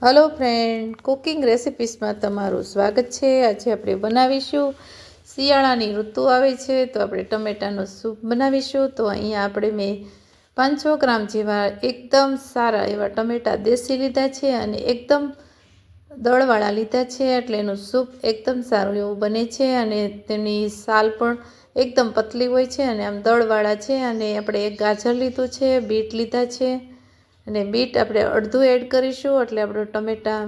Hello friend, cooking રેસિપીસમાં તમારું સ્વાગત છે। આજે આપણે બનાવીશું, શિયાળાની ઋતુ આવે છે તો આપણે ટમેટાનો સૂપ બનાવીશું। તો અહીંયા આપણે મેં 500 ગ્રામ જેવા એકદમ સારા એવા ટમેટા દેશી લીધા છે અને એકદમ દળવાળા લીધા છે, એટલે એનું સૂપ એકદમ સારું એવું બને છે અને તેની સાલ પણ એકદમ પતલી હોય છે અને આમ દળવાળા છે। અને આપણે એક ગાજર લીધું છે, બીટ લીધા છે અને બીટ આપણે અડધું એડ કરીશું, એટલે આપણું ટમેટા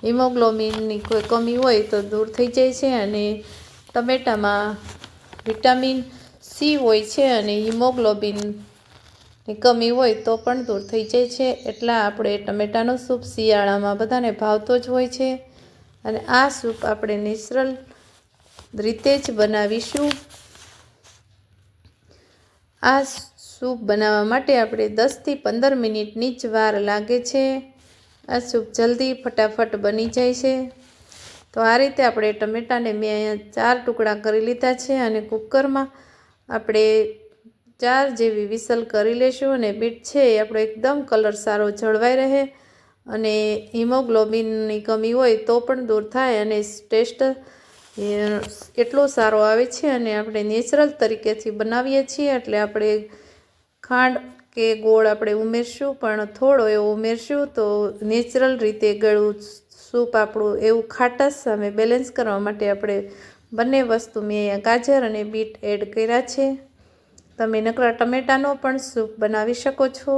હિમોગ્લોબિનની કોઈ કમી હોય તો દૂર થઈ જાય છે અને ટમેટામાં વિટામિન સી હોય છે અને હિમોગ્લોબિનની કમી હોય તો પણ દૂર થઈ જાય છે। એટલા આપણે ટમેટાનો સૂપ શિયાળામાં બધાને ભાવતો જ હોય છે અને આ સૂપ આપણે નેચરલ રીતે જ બનાવીશું। આ સૂપ બનાવવા માટે આપણે 10 થી 15 મિનિટની જ વાર લાગે છે। આ સૂપ જલ્દી ફટાફટ બની જાય છે। તો આ રીતે આપણે ટમેટાને મેં અહીંયા 4 ટુકડા કરી લીધા છે અને કુકરમાં આપણે 4 જેવી વિસલ કરી લેશું અને બીટ છે એ આપણો એકદમ કલર સારો જળવાઈ રહે અને હિમોગ્લોબિનની કમી હોય તો પણ દૂર થાય અને ટેસ્ટ એટલો સારો આવે છે અને આપણે નેચરલ તરીકેથી બનાવીએ છીએ, એટલે આપણે ખાંડ કે ગોળ આપણે ઉમેરશું પણ થોડો એવો ઉમેરશું તો નેચરલ રીતે ગળું સૂપ આપણું એવું ખાટસ સામે બેલેન્સ કરવા માટે આપણે બંને વસ્તુ મેં અહીંયા ગાજર અને બીટ એડ કર્યા છે। તમે નકરા ટમેટાનો પણ સૂપ બનાવી શકો છો।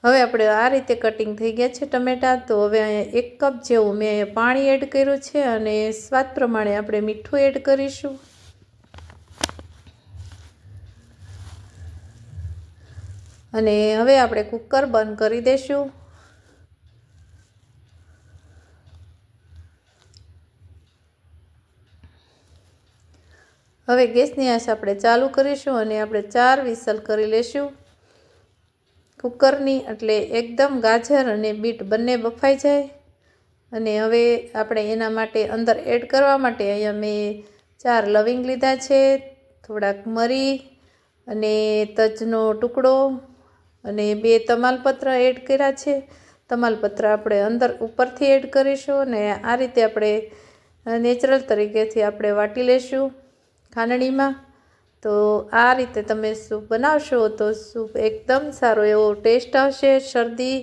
હવે આપણે આ રીતે કટિંગ થઈ ગયા છે ટમેટા। તો હવે અહીંયા 1 કપ જેવું મેં અહીંયા પાણી એડ કર્યું છે અને સ્વાદ પ્રમાણે આપણે મીઠું એડ કરીશું અને હવે આપણે કુકર બંધ કરી દઈશું। હવે ગેસની આંચ આપણે ચાલુ કરીશું અને આપણે 4 વિસલ કરી લેશું કુકરની, એટલે એકદમ ગાજર અને બીટ બંને બફાઈ જાય। અને હવે આપણે એના માટે અંદર એડ કરવા માટે અહીંયા મેં 4 લવિંગ લીધા છે, થોડાક મરી અને તજનો ટુકડો અને 2 તમાલપત્ર એડ કર્યા છે। તમાલપત્ર આપણે અંદર ઉપરથી એડ કરીશું અને આ રીતે આપણે નેચરલ તરીકેથી આપણે વાટી લેશું ખાંડણીમાં। તો આ રીતે તમે સૂપ બનાવશો તો સૂપ એકદમ સારો એવો ટેસ્ટ આવશે। શરદી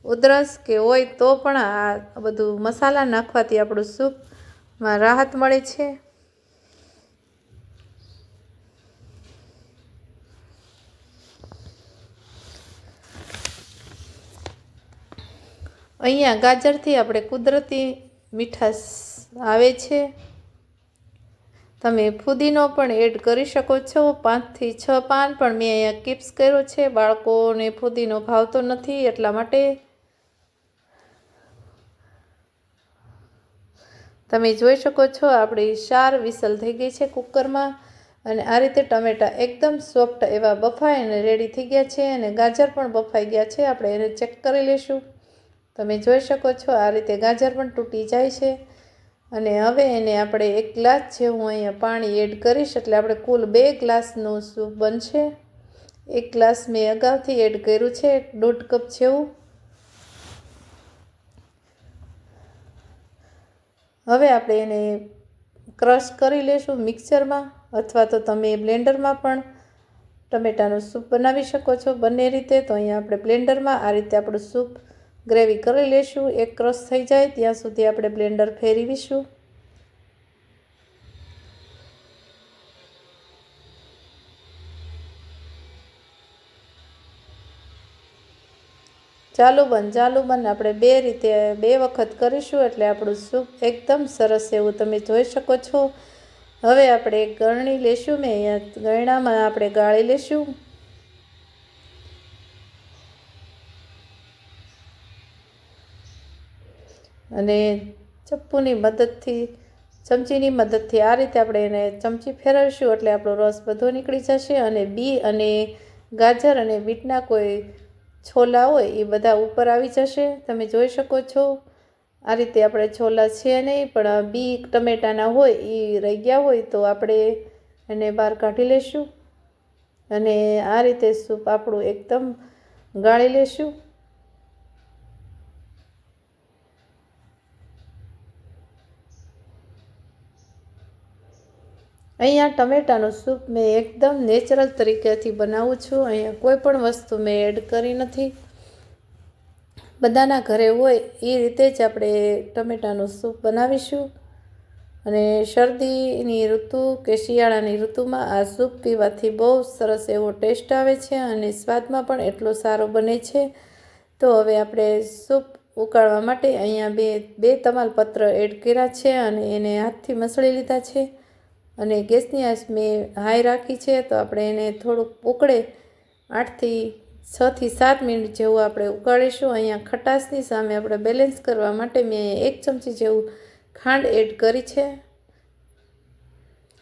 ઉધરસ કે હોય તો પણ આ બધું મસાલા નાખવાથી આપણું સૂપમાં રાહત મળે છે। અહીંયા ગાજરથી આપણે કુદરતી મીઠાશ આવે છે। તમે ફુદીનો પણ એડ કરી શકો છો, 5 થી 6 પાન પણ મેં અહીંયા કિપ્સ કર્યો છે। બાળકોને ફુદીનો ભાવતો નથી એટલા માટે। તમે જોઈ શકો છો આપણી 4 વિસલ થઈ ગઈ છે કુકરમાં અને આ રીતે ટમેટા એકદમ સોફ્ટ એવા બફાઈ અને રેડી થઈ ગયા છે અને ગાજર પણ બફાઈ ગયા છે। આપણે એને ચેક કરી લઈશું। તમે જોઈ શકો છો આ રીતે ગાજર પણ તૂટી જાય છે અને હવે એને આપણે 1 ગ્લાસ જેવું અહીંયા પાણી એડ કરીશ, એટલે આપણે કુલ 2 ગ્લાસનું સૂપ બનશે। 1 ગ્લાસ મેં અગાઉથી એડ કર્યું છે, 1.5 કપ જેવું। હવે આપણે એને ક્રશ કરી લેશું મિક્સરમાં, અથવા તો તમે બ્લેન્ડરમાં પણ ટમેટાનું સૂપ બનાવી શકો છો, બંને રીતે। તો અહીંયા આપણે બ્લેન્ડરમાં આ રીતે આપણું સૂપ ગ્રેવી કરી લેશું। એક ક્રશ થઈ જાય ત્યાં સુધી આપણે બ્લેન્ડર ફેરવીશું। ચાલુ બંધ આપણે 2 વખત કરીશું, એટલે આપણું સૂપ એકદમ સરસ એવું તમે જોઈ શકો છો। હવે આપણે એક ગળણી લેશું, મેં અહીંયા ગળણામાં આપણે ગાળી લેશું અને ચમચીની મદદથી આ રીતે આપણે એને ચમચી ફેરવીશું, એટલે આપણો રસ બધો નીકળી જશે અને બી અને ગાજર અને બીટના કોઈ છોલા હોય એ બધા ઉપર આવી જશે। તમે જોઈ શકો છો આ રીતે આપણે છોલા છે નહીં પણ બી ટમેટાના હોય એ રહી ગયા હોય તો આપણે એને બહાર કાઢી લેશું અને આ રીતે સૂપ આપણું એકદમ ગાળી લેશું। અહીંયા ટમેટાનું સૂપ મેં એકદમ નેચરલ તરીકેથી બનાવું છું. અહીંયા કોઈ પણ વસ્તુ મેં એડ કરી નથી. બધાના ઘરે હોય એ રીતે જ આપણે ટમેટાનું સૂપ બનાવીશું. અને શરદીની ઋતુ કે શિયાળાની ઋતુમાં આ સૂપ પીવાથી બહુ સરસ એવો ટેસ્ટ આવે છે અને સ્વાદમાં પણ એટલો સારો બને છે. તો હવે આપણે સૂપ ઉકાળવા માટે અહીંયા બે તમાલપત્ર એડ કર્યા છે અને એને હાથથી મસળી લીધા છે. અને ગેસની આંચ મેં હાઈ રાખી છે. તો આપણે એને થોડુંક ઉકળે 6 થી 7 મિનિટ જેવું આપણે ઉકાળીશું. અહીંયા ખટાશની સામે આપણે બેલેન્સ કરવા માટે મેં 1 ચમચી જેવું ખાંડ એડ કરી છે.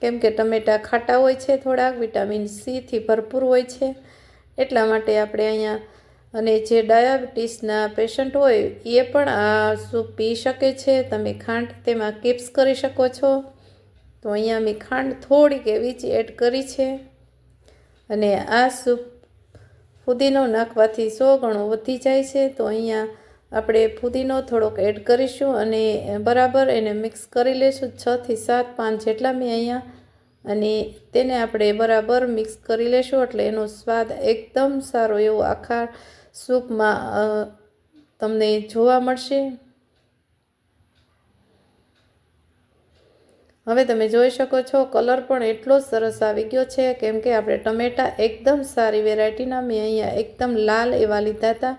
કેમ કે ટમેટાં ખાટા હોય છે, થોડાક વિટામિન સીથી ભરપૂર હોય છે, એટલા માટે આપણે અહીંયા. અને જે ડાયાબિટીસના પેશન્ટ હોય એ પણ આ સૂપ પી શકે છે. તમે ખાંડ તેમાં કિપ્સ કરી શકો છો. તો અહીંયા મેં ખાંડ થોડીક એવી જ એડ કરી છે. અને આ સૂપ ફુદીનો નાખવાથી 100 ગણો વધી જાય છે. તો અહીંયા આપણે ફુદીનો થોડોક એડ કરીશું અને બરાબર એને મિક્સ કરી લઈશું. 6 થી 7 પાન જેટલા મેં અહીંયા, અને તેને આપણે બરાબર મિક્સ કરી લઈશું. એટલે એનો સ્વાદ એકદમ સારો એવો આખા સૂપમાં તમને જોવા મળશે. હવે તમે જોઈ શકો છો કલર પણ એટલો સરસ આવી ગયો છે. કેમ કે આપણે ટમેટાં એકદમ સારી વેરાયટીના મેં અહીંયા એકદમ લાલ એવા લીધા હતા.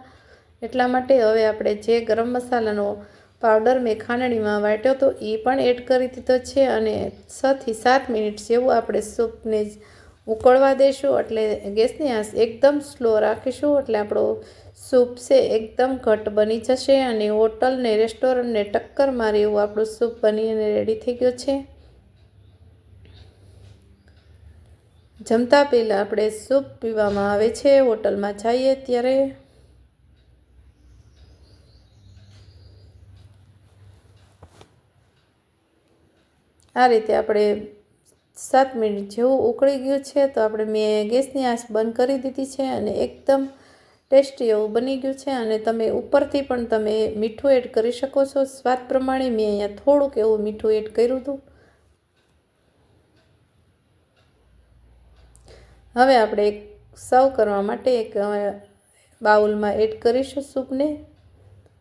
એટલા માટે હવે આપણે જે ગરમ મસાલાનો પાવડર મેં ખાંડણીમાં વાટ્યો તો એ પણ એડ કરી દીધો છે. અને 6 થી 7 મિનિટ જેવું આપણે સૂપને ઉકળવા દઈશું. એટલે ગેસની આંચ એકદમ સ્લો રાખીશું. એટલે આપણો સૂપ છે એકદમ ઘટ બની જશે અને હોટલ ને રેસ્ટોરન્ટને ટક્કર મારી એવું આપણું સૂપ બનીને રેડી થઈ ગયો છે. જમતા પહેલાં આપણે સૂપ પીવામાં આવે છે હોટલમાં જઈએ ત્યારે. આ રીતે આપણે 7 મિનિટ જેવું ઉકળી ગયું છે. તો આપણે મેં ગેસની આંચ બંધ કરી દીધી છે અને એકદમ ટેસ્ટી એવું બની ગયું છે. અને તમે ઉપરથી પણ તમે મીઠું એડ કરી શકો છો સ્વાદ પ્રમાણે. મેં અહીંયા થોડુંક એવું મીઠું એડ કર્યું હતું. હવે આપણે સર્વ કરવા માટે એક બાઉલમાં એડ કરીશું સૂપને.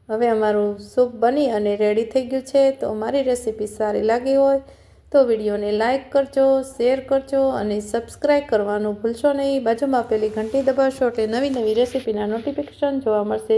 હવે અમારું સૂપ બની અને રેડી થઈ ગયું છે. તો મારી રેસીપી સારી લાગી હોય તો વિડીયોને લાઇક કરજો, શેર કરજો અને સબસ્ક્રાઈબ કરવાનું ભૂલશો નહીં. બાજુમાં આપેલી ઘંટી દબાવશો એટલે નવી રેસીપીના નોટિફિકેશન જોવા મળશે.